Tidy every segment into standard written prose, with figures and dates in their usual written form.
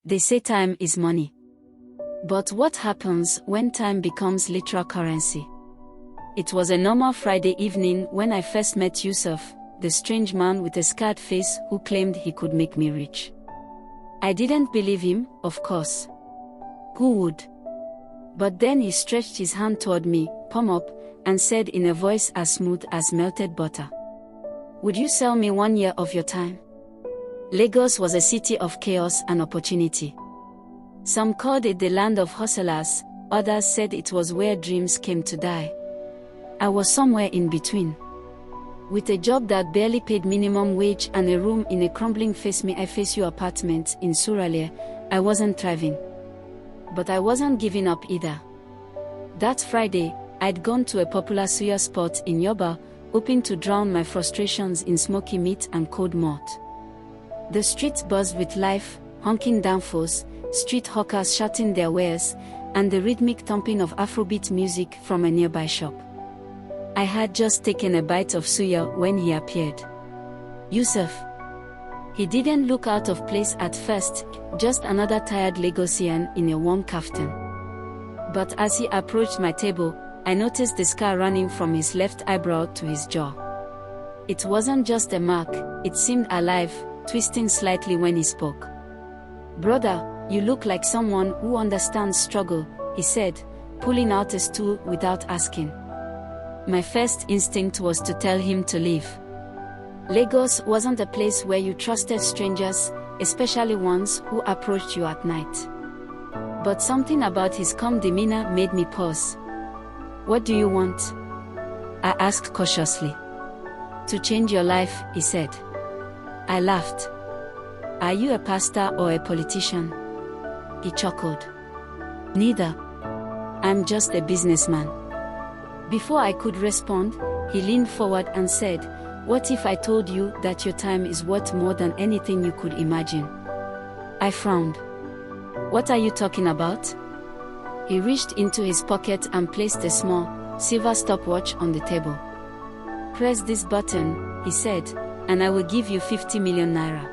They say time is money. But what happens when time becomes literal currency? It was a normal Friday evening when I first met Yusuf, the strange man with a scarred face who claimed he could make me rich. I didn't believe him, of course. Who would? But then he stretched his hand toward me, palm up, and said in a voice as smooth as melted butter, "Would you sell me 1 year of your time?" Lagos was a city of chaos and opportunity. Some called it the land of hustlers, others said it was where dreams came to die. I was somewhere in between. With a job that barely paid minimum wage and a room in a crumbling face-me-I-face-you apartment in Suralere, I wasn't thriving. But I wasn't giving up either. That Friday, I'd gone to a popular suya spot in Yoba, hoping to drown my frustrations in smoky meat and cold malt. The streets buzzed with life, honking downforce, street hawkers shouting their wares, and the rhythmic thumping of Afrobeat music from a nearby shop. I had just taken a bite of suya when he appeared. Yusuf. He didn't look out of place at first, just another tired Lagosian in a warm kaftan. But as he approached my table, I noticed the scar running from his left eyebrow to his jaw. It wasn't just a mark, it seemed alive, twisting slightly when he spoke. "Brother, you look like someone who understands struggle," he said, pulling out a stool without asking. My first instinct was to tell him to leave. Lagos wasn't a place where you trusted strangers, especially ones who approached you at night. But something about his calm demeanor made me pause. "What do you want?" I asked cautiously. "To change your life," he said. I laughed. "Are you a pastor or a politician?" He chuckled. "Neither. I'm just a businessman." Before I could respond, he leaned forward and said, "What if I told you that your time is worth more than anything you could imagine?" I frowned. "What are you talking about?" He reached into his pocket and placed a small, silver stopwatch on the table. "Press this button," he said, "and I will give you 50 million naira.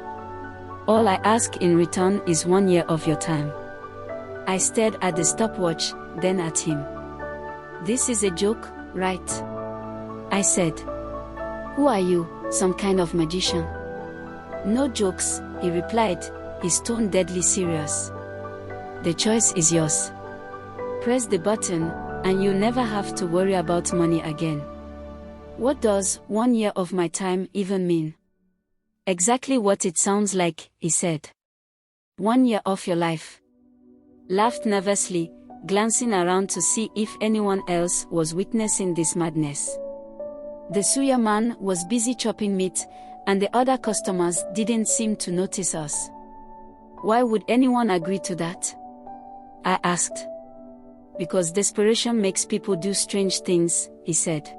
All I ask in return is 1 year of your time." I stared at the stopwatch, then at him. "This is a joke, right?" I said. "Who are you, some kind of magician?" "No jokes," he replied, his tone deadly serious. "The choice is yours. Press the button, and you'll never have to worry about money again." "What does 1 year of my time even mean?" "Exactly what it sounds like," he said. 1 year of your life." Laughed nervously, glancing around to see if anyone else was witnessing this madness. The suya man was busy chopping meat, and the other customers didn't seem to notice us. "Why would anyone agree to that?" I asked. "Because desperation makes people do strange things," he said.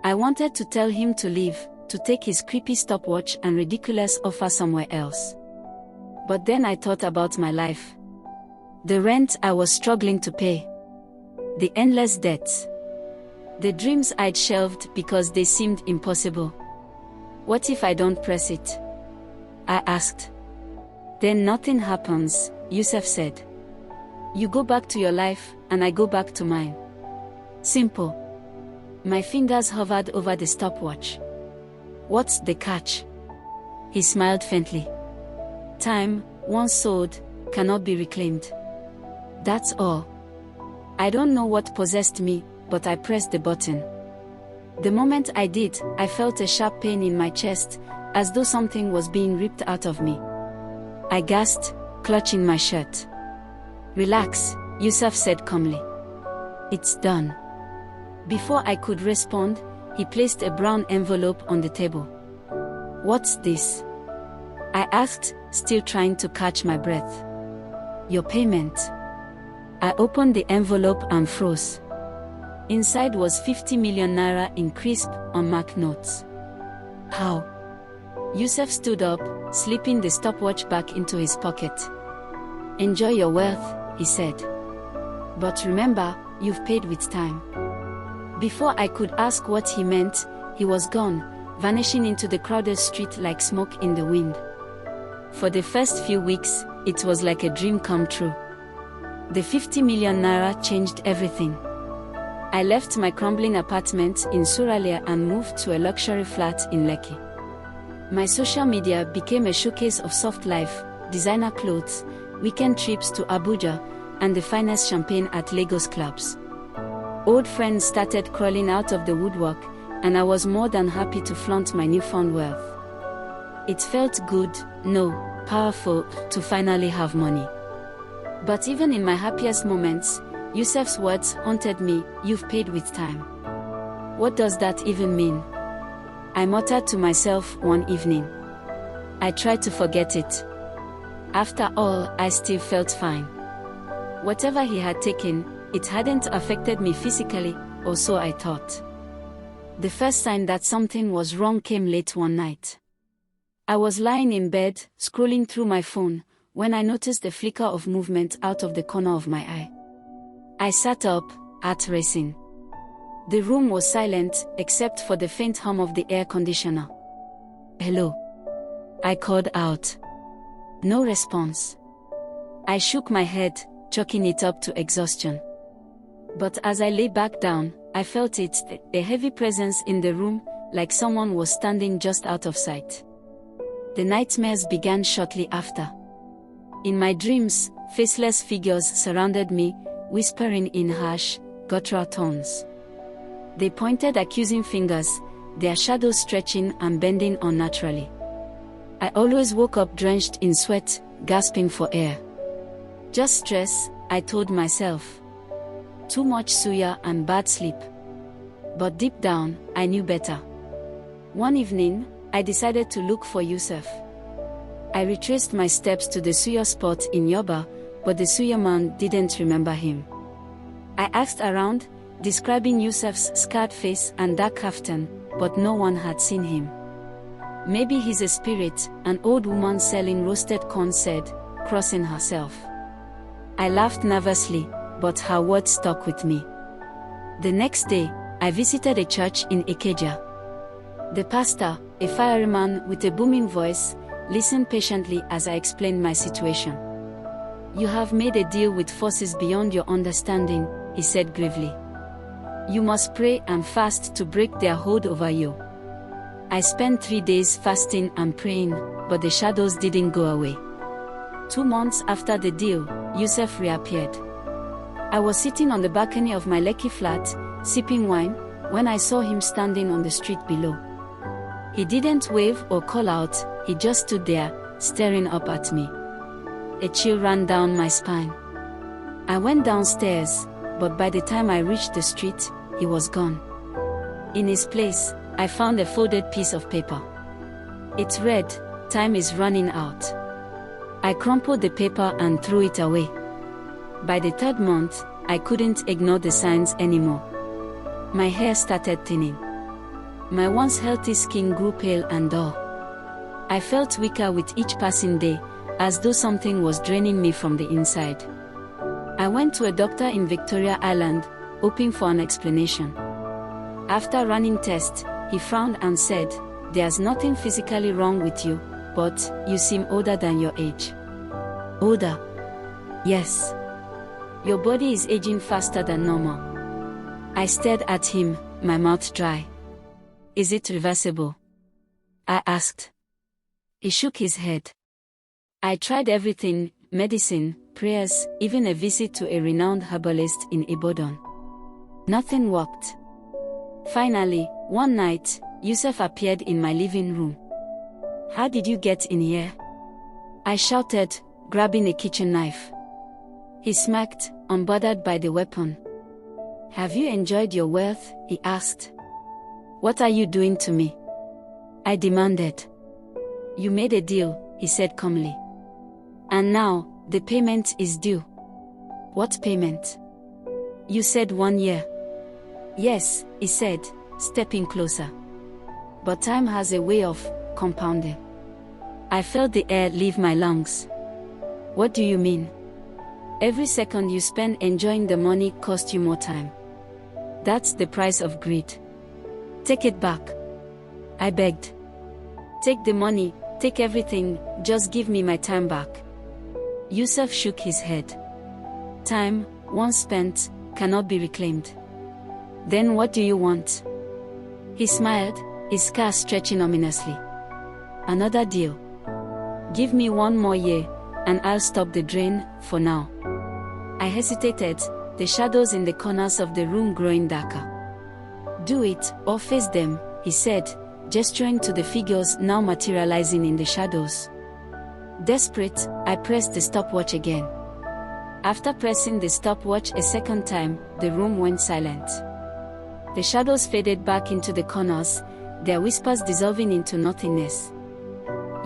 I wanted to tell him to leave, to take his creepy stopwatch and ridiculous offer somewhere else. But then I thought about my life. The rent I was struggling to pay. The endless debts. The dreams I'd shelved because they seemed impossible. "What if I don't press it?" I asked. "Then nothing happens," Yusuf said. "You go back to your life, and I go back to mine. Simple." My fingers hovered over the stopwatch. "What's the catch?" He smiled faintly. "Time, once sold, cannot be reclaimed. That's all." I don't know what possessed me, but I pressed the button. The moment I did, I felt a sharp pain in my chest, as though something was being ripped out of me. I gasped, clutching my shirt. "Relax," Yusuf said calmly. "It's done." Before I could respond, he placed a brown envelope on the table. "What's this?" I asked, still trying to catch my breath. "Your payment." I opened the envelope and froze. Inside was 50 million naira in crisp, unmarked notes. "How?" Yusuf stood up, slipping the stopwatch back into his pocket. "Enjoy your wealth," he said. "But remember, you've paid with time." Before I could ask what he meant, he was gone, vanishing into the crowded street like smoke in the wind. For the first few weeks, It was like a dream come true. The 50 million naira changed everything. I left my crumbling apartment in Suralia and moved to a luxury flat in Lekki. My social media became a showcase of soft life, designer clothes, weekend trips to Abuja, and the finest champagne at Lagos clubs. Old friends started crawling out of the woodwork, and I was more than happy to flaunt my newfound wealth. It felt good, no, powerful, to finally have money. But even in my happiest moments, Yusuf's words haunted me, "You've paid with time." What does that even mean? I muttered to myself one evening. I tried to forget it. After all, I still felt fine. Whatever he had taken, it hadn't affected me physically, or so I thought. The first sign that something was wrong came late one night. I was lying in bed, scrolling through my phone, when I noticed a flicker of movement out of the corner of my eye. I sat up, heart racing. The room was silent, except for the faint hum of the air conditioner. "Hello?" I called out. No response. I shook my head, chalking it up to exhaustion. But as I lay back down, I felt it, a heavy presence in the room, like someone was standing just out of sight. The nightmares began shortly after. In my dreams, faceless figures surrounded me, whispering in harsh, guttural tones. They pointed accusing fingers, their shadows stretching and bending unnaturally. I always woke up drenched in sweat, gasping for air. Just stress, I told myself. Too much suya and bad sleep. But deep down, I knew better. One evening, I decided to look for Yusuf. I retraced my steps to the suya spot in Yoba, but the suya man didn't remember him. I asked around, describing Yusuf's scarred face and dark kaftan, but no one had seen him. "Maybe he's a spirit," an old woman selling roasted corn said, crossing herself. I laughed nervously, but her words stuck with me. The next day, I visited a church in Ikeja. The pastor, a fireman with a booming voice, listened patiently as I explained my situation. "You have made a deal with forces beyond your understanding," he said gravely. "You must pray and fast to break their hold over you." I spent 3 days fasting and praying, but the shadows didn't go away. 2 months after the deal, Yusuf reappeared. I was sitting on the balcony of my Lekki flat, sipping wine, when I saw him standing on the street below. He didn't wave or call out, he just stood there, staring up at me. A chill ran down my spine. I went downstairs, but by the time I reached the street, he was gone. In his place, I found a folded piece of paper. It read, "Time is running out." I crumpled the paper and threw it away. By the 3rd month, I couldn't ignore the signs anymore. My hair started thinning. My once healthy skin grew pale and dull. I felt weaker with each passing day, as though something was draining me from the inside. I went to a doctor in Victoria Island, hoping for an explanation. After running tests, he frowned and said, "There's nothing physically wrong with you, but you seem older than your age." "Older?" "Yes. Your body is aging faster than normal." I stared at him, my mouth dry. "Is it reversible?" I asked. He shook his head. I tried everything, medicine, prayers, even a visit to a renowned herbalist in Ibadan. Nothing worked. Finally, one night, Yusuf appeared in my living room. "How did you get in here?" I shouted, grabbing a kitchen knife. He smirked, unbothered by the weapon. "Have you enjoyed your wealth?" he asked. "What are you doing to me?" I demanded. "You made a deal," he said calmly. "And now, the payment is due." "What payment?" "You said 1 year." "Yes," he said, stepping closer. "But time has a way of compounding." I felt the air leave my lungs. "What do you mean?" "Every second you spend enjoying the money costs you more time. That's the price of greed. Take it back." I begged. "Take the money, take everything, just give me my time back." Yusuf shook his head. Time, once spent, cannot be reclaimed. Then what do you want? He smiled, his scar stretching ominously. Another deal. Give me 1 more year, and I'll stop the drain, for now. I hesitated, the shadows in the corners of the room growing darker. Do it, or face them, he said, gesturing to the figures now materializing in the shadows. Desperate, I pressed the stopwatch again. After pressing the stopwatch a second time, the room went silent. The shadows faded back into the corners, their whispers dissolving into nothingness.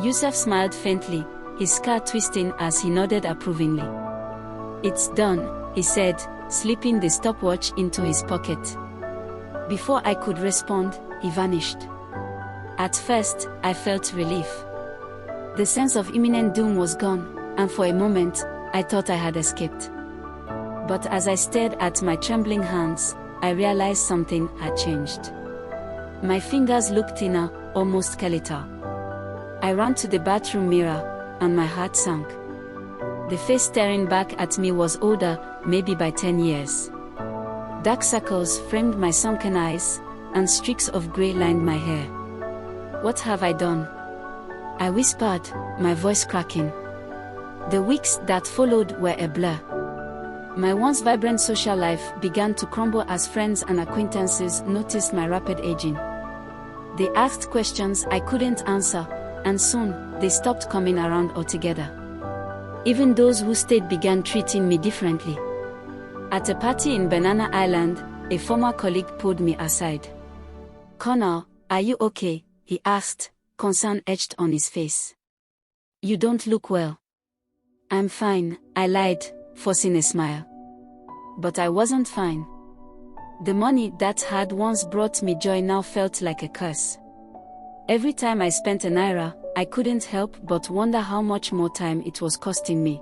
Yusuf smiled faintly, his scar twisting as he nodded approvingly. It's done, he said, slipping the stopwatch into his pocket. Before I could respond, he vanished. At first, I felt relief. The sense of imminent doom was gone, and for a moment, I thought I had escaped. But as I stared at my trembling hands, I realized something had changed. My fingers looked thinner, almost skeletal. I ran to the bathroom mirror, and my heart sank. The face staring back at me was older, maybe by 10 years. Dark circles framed my sunken eyes, and streaks of gray lined my hair. What have I done? I whispered, my voice cracking. The weeks that followed were a blur. My once vibrant social life began to crumble as friends and acquaintances noticed my rapid aging. They asked questions I couldn't answer, and soon, they stopped coming around altogether. Even those who stayed began treating me differently. At a party in Banana Island, a former colleague pulled me aside. Kunle, are you okay? He asked, concern etched on his face. You don't look well. I'm fine, I lied, forcing a smile. But I wasn't fine. The money that had once brought me joy now felt like a curse. Every time I spent a naira, I couldn't help but wonder how much more time it was costing me.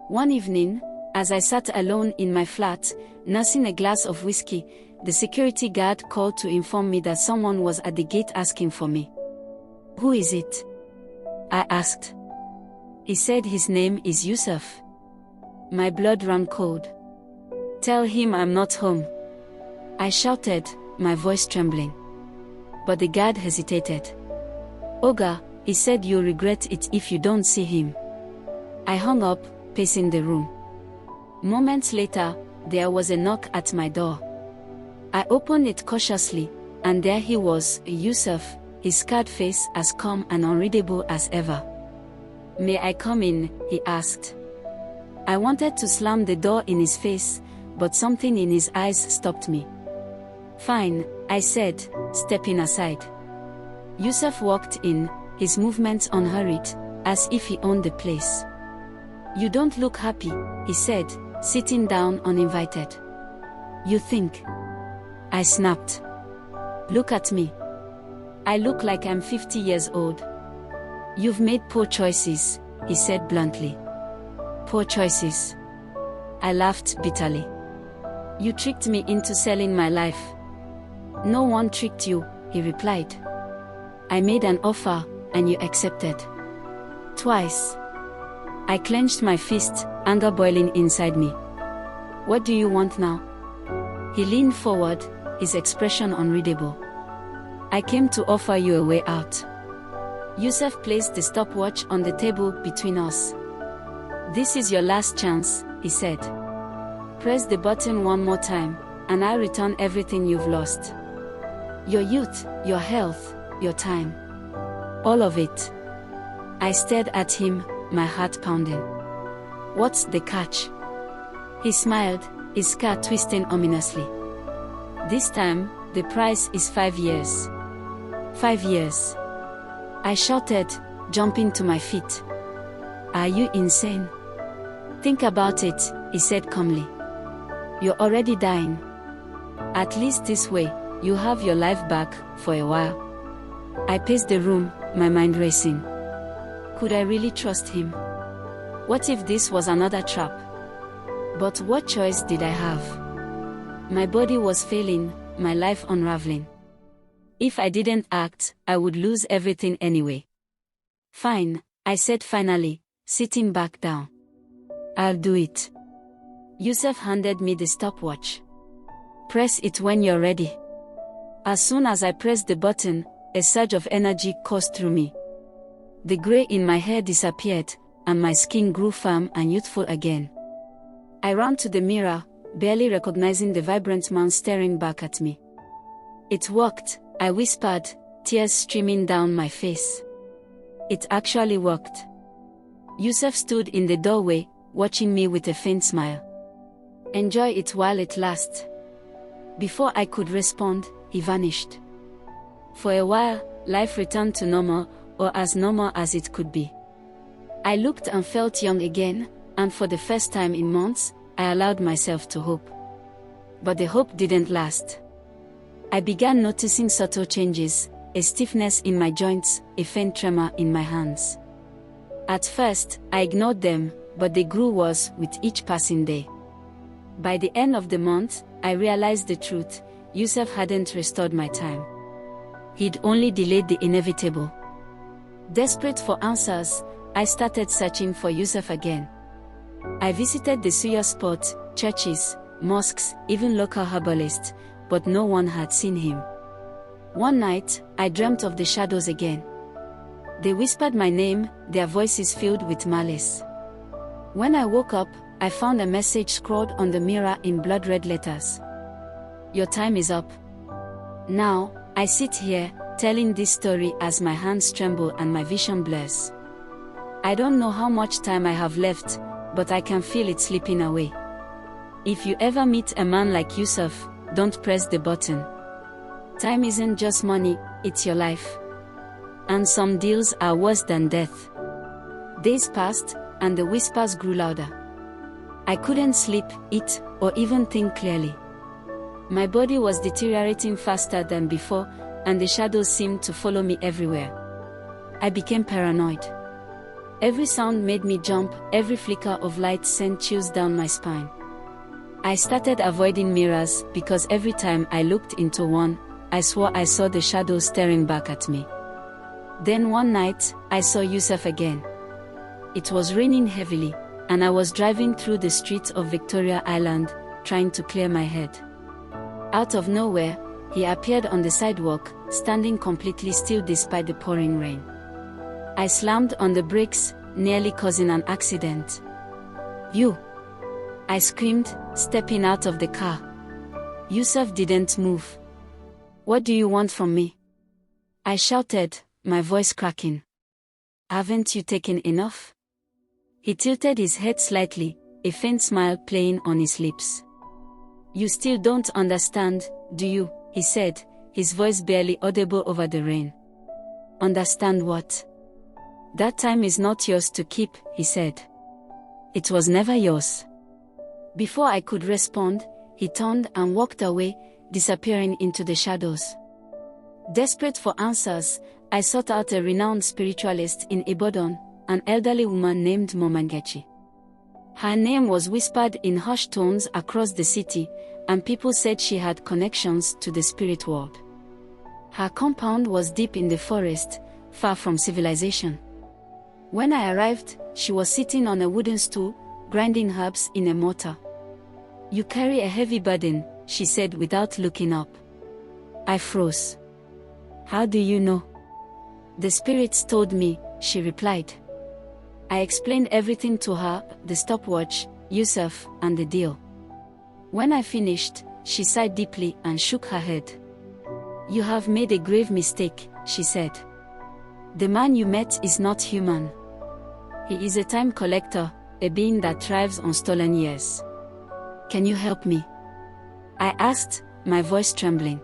One evening, as I sat alone in my flat, nursing a glass of whiskey, the security guard called to inform me that someone was at the gate asking for me. Who is it? I asked. He said his name is Yusuf. My blood ran cold. Tell him I'm not home. I shouted, my voice trembling. But the guard hesitated. Oga, he said you'll regret it if you don't see him. I hung up, pacing the room. Moments later, there was a knock at my door. I opened it cautiously, and there he was, Yusuf, his scarred face as calm and unreadable as ever. May I come in? He asked. I wanted to slam the door in his face, but something in his eyes stopped me. Fine, I said, stepping aside. Yusuf walked in, his movements unhurried, as if he owned the place. You don't look happy, he said, sitting down uninvited. You think? I snapped. Look at me. I look like I'm 50 years old. You've made poor choices, he said bluntly. Poor choices. I laughed bitterly. You tricked me into selling my life. No one tricked you, he replied. I made an offer, and you accepted. Twice. I clenched my fist, anger boiling inside me. What do you want now? He leaned forward, his expression unreadable. I came to offer you a way out. Yusuf placed the stopwatch on the table between us. This is your last chance, he said. Press the button one more time, and I'll return everything you've lost. Your youth, your health, your time. All of it. I stared at him, my heart pounding. What's the catch? He smiled, his scar twisting ominously. This time, the price is 5 years. 5 years. I shouted, jumping to my feet. Are you insane? Think about it, he said calmly. You're already dying. At least this way, you have your life back, for a while. I paced the room, my mind racing. Could I really trust him? What if this was another trap? But what choice did I have? My body was failing, my life unraveling. If I didn't act, I would lose everything anyway. Fine, I said finally, sitting back down. I'll do it. Yusuf handed me the stopwatch. Press it when you're ready. As soon as I pressed the button, a surge of energy coursed through me. The gray in my hair disappeared, and my skin grew firm and youthful again. I ran to the mirror, barely recognizing the vibrant man staring back at me. It worked, I whispered, tears streaming down my face. It actually worked. Yusuf stood in the doorway, watching me with a faint smile. Enjoy it while it lasts. Before I could respond, he vanished. For a while, life returned to normal, or as normal as it could be. I looked and felt young again, and for the first time in months, I allowed myself to hope. But the hope didn't last. I began noticing subtle changes, a stiffness in my joints, a faint tremor in my hands. At first, I ignored them, but they grew worse with each passing day. By the end of the month, I realized the truth: Yusuf hadn't restored my time. He'd only delayed the inevitable. Desperate for answers, I started searching for Yusuf again. I visited the suya spot, churches, mosques, even local herbalists, but no one had seen him. One night, I dreamt of the shadows again. They whispered my name, their voices filled with malice. When I woke up, I found a message scrawled on the mirror in blood-red letters. Your time is up. Now, I sit here, telling this story as my hands tremble and my vision blurs. I don't know how much time I have left, but I can feel it slipping away. If you ever meet a man like Yusuf, don't press the button. Time isn't just money, it's your life. And some deals are worse than death. Days passed, and the whispers grew louder. I couldn't sleep, eat, or even think clearly. My body was deteriorating faster than before, and the shadows seemed to follow me everywhere. I became paranoid. Every sound made me jump, every flicker of light sent chills down my spine. I started avoiding mirrors because every time I looked into one, I swore I saw the shadows staring back at me. Then one night, I saw Yusuf again. It was raining heavily, and I was driving through the streets of Victoria Island, trying to clear my head. Out of nowhere, he appeared on the sidewalk, standing completely still despite the pouring rain. I slammed on the brakes, nearly causing an accident. You! I screamed, stepping out of the car. Yusuf didn't move. What do you want from me? I shouted, my voice cracking. Haven't you taken enough? He tilted his head slightly, a faint smile playing on his lips. You still don't understand, do you? He said, his voice barely audible over the rain. Understand what? That time is not yours to keep, he said. It was never yours. Before I could respond, he turned and walked away, disappearing into the shadows. Desperate for answers, I sought out a renowned spiritualist in Ibadan, an elderly woman named Momangechi. Her name was whispered in hushed tones across the city, and people said she had connections to the spirit world. Her compound was deep in the forest, far from civilization. When I arrived, she was sitting on a wooden stool, grinding herbs in a mortar. You carry a heavy burden, she said without looking up. I froze. How do you know? The spirits told me, she replied. I explained everything to her, the stopwatch, Yusuf, and the deal. When I finished, she sighed deeply and shook her head. You have made a grave mistake, she said. The man you met is not human. He is a time collector, a being that thrives on stolen years. Can you help me? I asked, my voice trembling.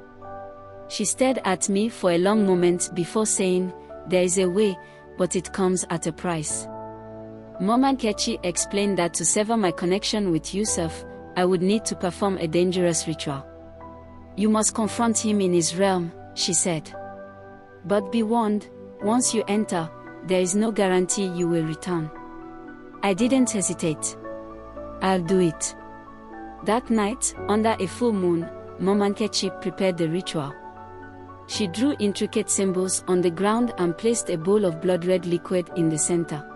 She stared at me for a long moment before saying, there is a way, but it comes at a price. Mama Nkechi explained that to sever my connection with Yusuf, I would need to perform a dangerous ritual. You must confront him in his realm, she said. But be warned, once you enter, there is no guarantee you will return. I didn't hesitate. I'll do it. That night, under a full moon, Mama Nkechi prepared the ritual. She drew intricate symbols on the ground and placed a bowl of blood-red liquid in the center.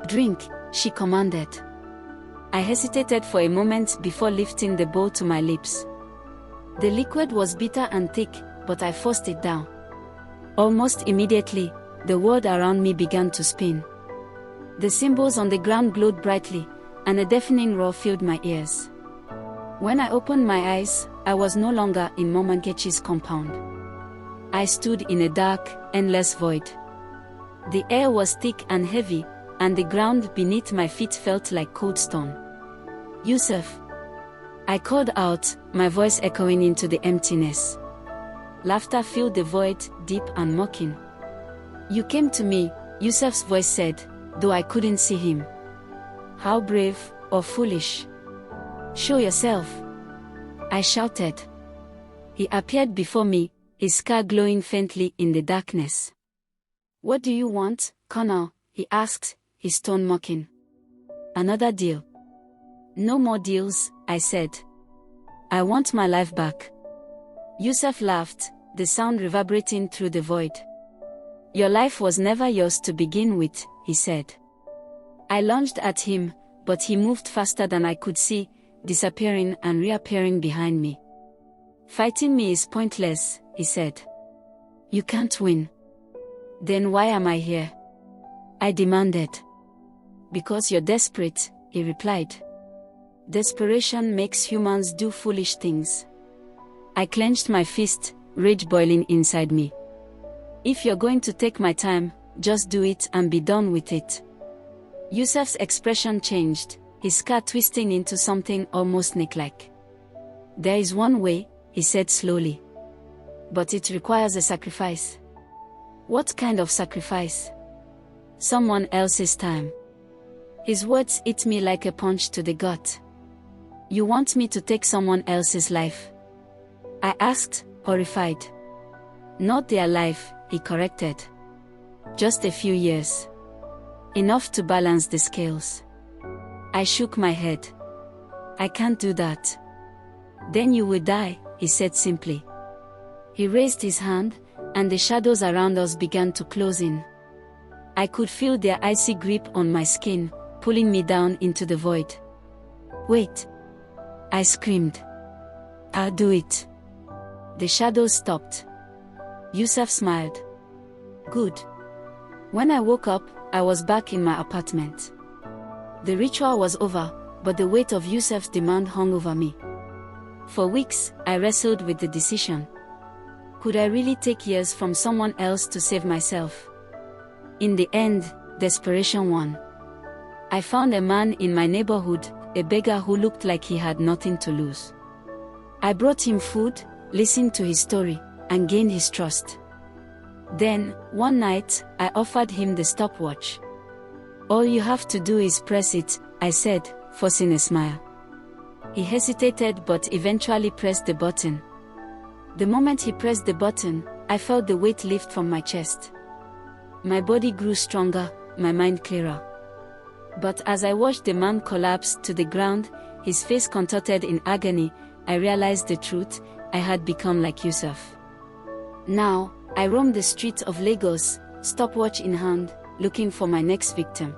Drink, she commanded. I hesitated for a moment before lifting the bowl to my lips. The liquid was bitter and thick, but I forced it down. Almost immediately, the world around me began to spin. The symbols on the ground glowed brightly, and a deafening roar filled my ears. When I opened my eyes, I was no longer in Mama Nkechi's compound. I stood in a dark, endless void. The air was thick and heavy, and the ground beneath my feet felt like cold stone. "Yusuf!" I called out, my voice echoing into the emptiness. Laughter filled the void, deep and mocking. "You came to me," Yusuf's voice said, though I couldn't see him. "How brave, or foolish? Show yourself!" I shouted. He appeared before me, his scar glowing faintly in the darkness. "What do you want, Kunle?" he asked, his tone mocking. "Another deal?" "No more deals," I said. "I want my life back." Yusuf laughed, the sound reverberating through the void. "Your life was never yours to begin with," he said. I lunged at him, but he moved faster than I could see, disappearing and reappearing behind me. "Fighting me is pointless," he said. "You can't win." "Then why am I here?" I demanded. "Because you're desperate," he replied. "Desperation makes humans do foolish things." I clenched my fist, rage boiling inside me. "If you're going to take my time, just do it and be done with it." Yusuf's expression changed, his scar twisting into something almost snake-like. "There is one way," he said slowly. "But it requires a sacrifice." "What kind of sacrifice?" "Someone else's time." His words hit me like a punch to the gut. "You want me to take someone else's life?" I asked, horrified. "Not their life," he corrected. "Just a few years. Enough to balance the scales." I shook my head. "I can't do that." "Then you will die," he said simply. He raised his hand, and the shadows around us began to close in. I could feel their icy grip on my skin, pulling me down into the void. "Wait!" I screamed. "I'll do it." The shadows stopped. Yusuf smiled. "Good." When I woke up, I was back in my apartment. The ritual was over, but the weight of Yusuf's demand hung over me. For weeks, I wrestled with the decision. Could I really take years from someone else to save myself? In the end, desperation won. I found a man in my neighborhood, a beggar who looked like he had nothing to lose. I brought him food, listened to his story, and gained his trust. Then, one night, I offered him the stopwatch. "All you have to do is press it," I said, forcing a smile. He hesitated but eventually pressed the button. The moment he pressed the button, I felt the weight lift from my chest. My body grew stronger, my mind clearer. But as I watched the man collapse to the ground, his face contorted in agony, I realized the truth: I had become like Yusuf. Now, I roamed the streets of Lagos, stopwatch in hand, looking for my next victim.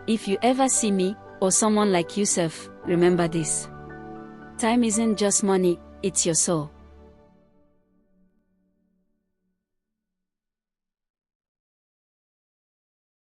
If you ever see me, or someone like Yusuf, remember this. Time isn't just money, it's your soul.